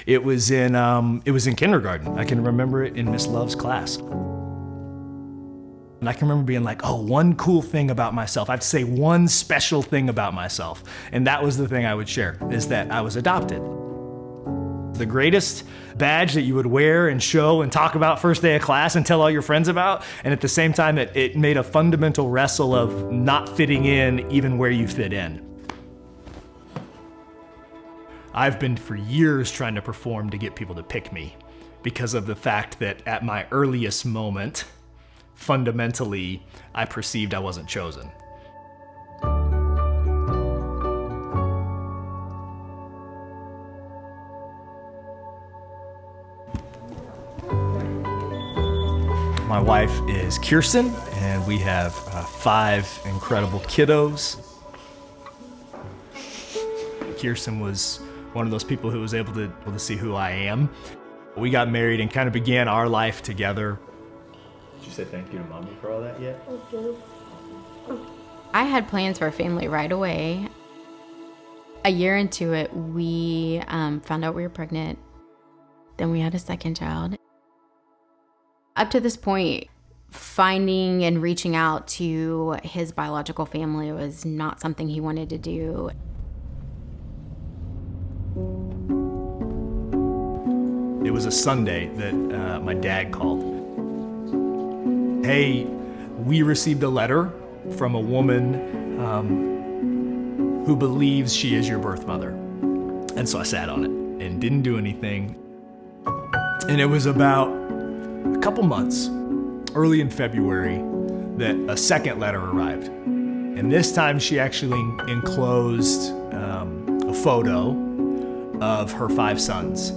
It was in kindergarten. I can remember it in Miss Love's class. And I can remember being like, oh, one cool thing about myself. I have to say one special thing about myself. And that was the thing I would share, is that I was adopted. The greatest badge that you would wear and show and talk about first day of class and tell all your friends about. And at the same time, it made a fundamental wrestle of not fitting in even where you fit in. I've been for years trying to perform to get people to pick me because of the fact that at my earliest moment, fundamentally, I perceived I wasn't chosen. My wife is Kirsten, and we have 5 incredible kiddos. Kirsten was one of those people who was able to see who I am. We got married and kind of began our life together. Did you say thank you to Mommy for all that yet? I had plans for a family right away. A year into it, we found out we were pregnant. Then we had a second child. Up to this point, finding and reaching out to his biological family was not something he wanted to do. It was a Sunday that my dad called. Hey, we received a letter from a woman who believes she is your birth mother. And so I sat on it and didn't do anything. And it was about a couple months, early in February, that a second letter arrived. And this time she actually enclosed a photo of her 5 sons.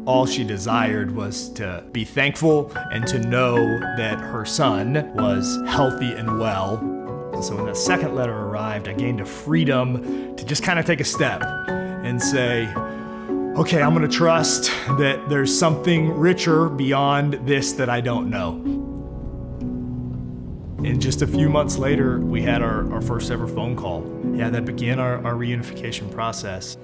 All she desired was to be thankful and to know that her son was healthy and well. And so when that second letter arrived, I gained a freedom to just kind of take a step and say, okay, I'm gonna trust that there's something richer beyond this that I don't know. And just a few months later, we had our first ever phone call. Yeah, that began our reunification process.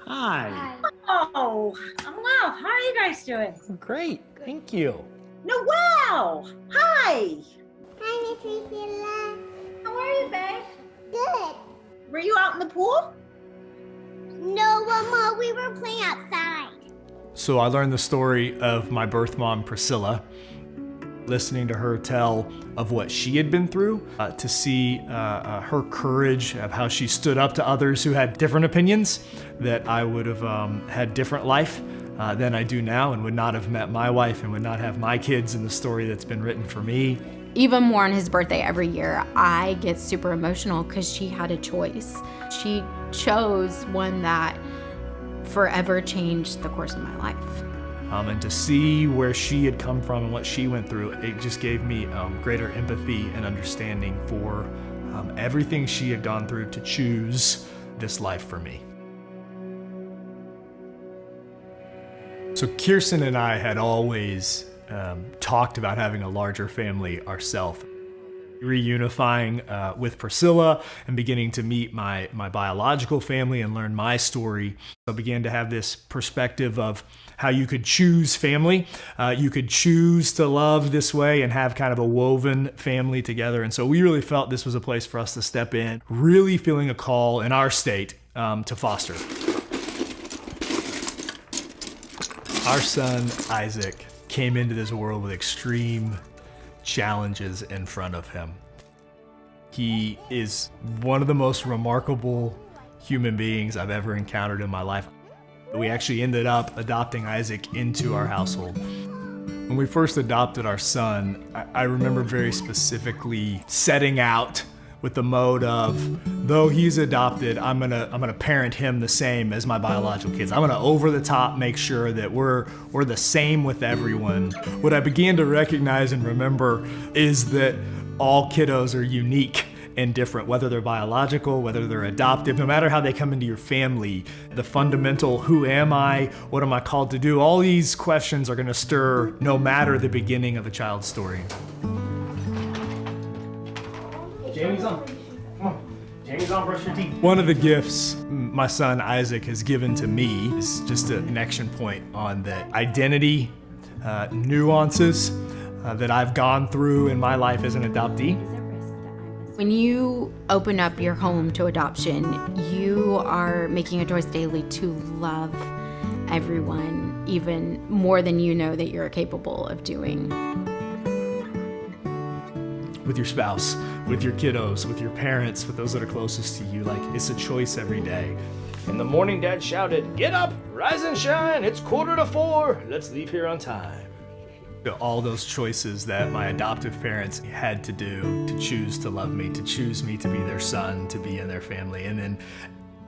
Hi. Oh, wow. How are you guys doing? Great. Thank you. No, wow. Hi. Hi, Miss Priscilla. How are you, babe? Good. Were you out in the pool? No, Mama, we were playing outside. So I learned the story of my birth mom, Priscilla, listening to her tell of what she had been through, to see her courage of how she stood up to others who had different opinions, that I would have had different life than I do now and would not have met my wife and would not have my kids in the story that's been written for me. Even more on his birthday every year, I get super emotional because she had a choice. She chose one that forever changed the course of my life. And to see where she had come from and what she went through, it just gave me greater empathy and understanding for everything she had gone through to choose this life for me. So Kirsten and I had always talked about having a larger family ourselves. Reunifying with Priscilla and beginning to meet my biological family and learn my story. I began to have this perspective of how you could choose family. You could choose to love this way and have kind of a woven family together. And so we really felt this was a place for us to step in, really feeling a call in our state to foster. Our son, Isaac, came into this world with extreme challenges in front of him. He is one of the most remarkable human beings I've ever encountered in my life. We actually ended up adopting Isaac into our household. When we first adopted our son, I remember very specifically setting out with the mode of, though he's adopted, I'm gonna parent him the same as my biological kids. I'm gonna over the top make sure that we're the same with everyone. What I began to recognize and remember is that all kiddos are unique and different, whether they're biological, whether they're adoptive, no matter how they come into your family. The fundamental, who am I? What am I called to do? All these questions are gonna stir no matter the beginning of a child's story. Jamie's on. Come on. Jamie. One of the gifts my son Isaac has given to me is just a connection point on the identity, nuances that I've gone through in my life as an adoptee. When you open up your home to adoption, you are making a choice daily to love everyone, even more than you know that you're capable of doing. With your spouse, with your kiddos, with your parents, with those that are closest to you, like it's a choice every day. In the morning, Dad shouted, "Get up, rise and shine, it's 3:45, let's leave here on time." All those choices that my adoptive parents had to do to choose to love me, to choose me to be their son, to be in their family. And then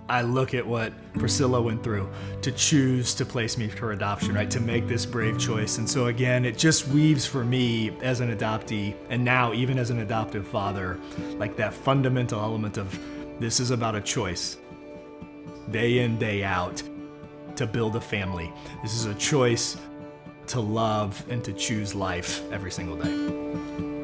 I look at what Priscilla went through to choose to place me for adoption, right? To make this brave choice. And so again, it just weaves for me as an adoptee, and now even as an adoptive father, like that fundamental element of this is about a choice, day in, day out, to build a family. This is a choice to love and to choose life every single day.